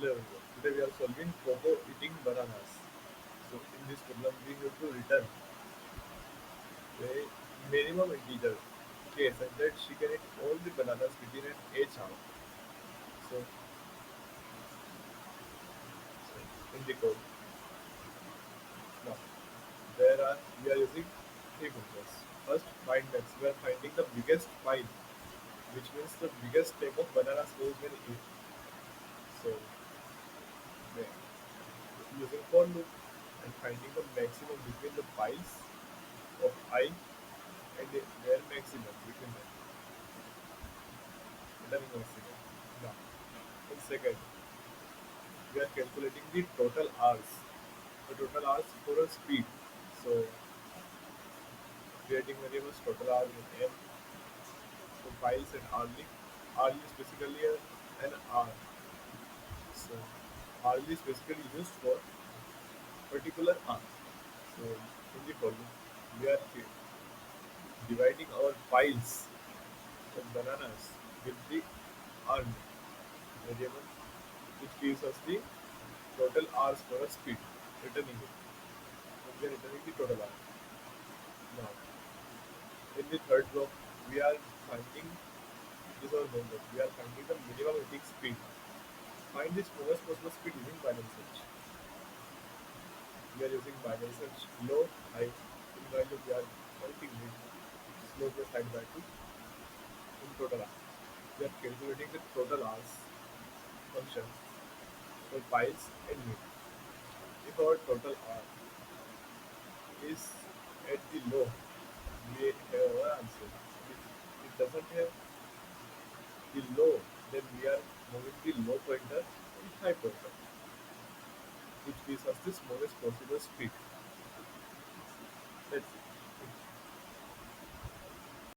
Hello everyone. Today we are solving Koko eating bananas. So in this problem we have to return a minimum integer case and that she can eat all the bananas within an age hour. So, so in the code now there are we are using three functions. First find max. We are finding the biggest pile, which means the biggest stack of bananas we can eat. So we are using for loop and finding the maximum between the piles of I and their maximum between them, returning maximum. Now, in second, we are calculating the total hours, the total hours for a speed. So, creating variables total hours in m, so piles and hourly. Hourly is basically an hour. So, hourly is basically used for particular hour. So, in the problem, we are dividing our piles of bananas with the hourly variable, which gives us the total hours for a speed, returning it. So we are returning the total hours. Now, in the third block, we are finding this or main block. We are finding the minimum eating speed. Find the smallest possible speed using binary search. We are using binary search low, high. In value, we are counting with slow plus high by 2 in total hours. We are calculating the total hours function for piles and mid. If our total hour is at the low, we have our answer. If it doesn't have the low, then we are moving the low pointer and high pointer, which gives us the smallest possible speed.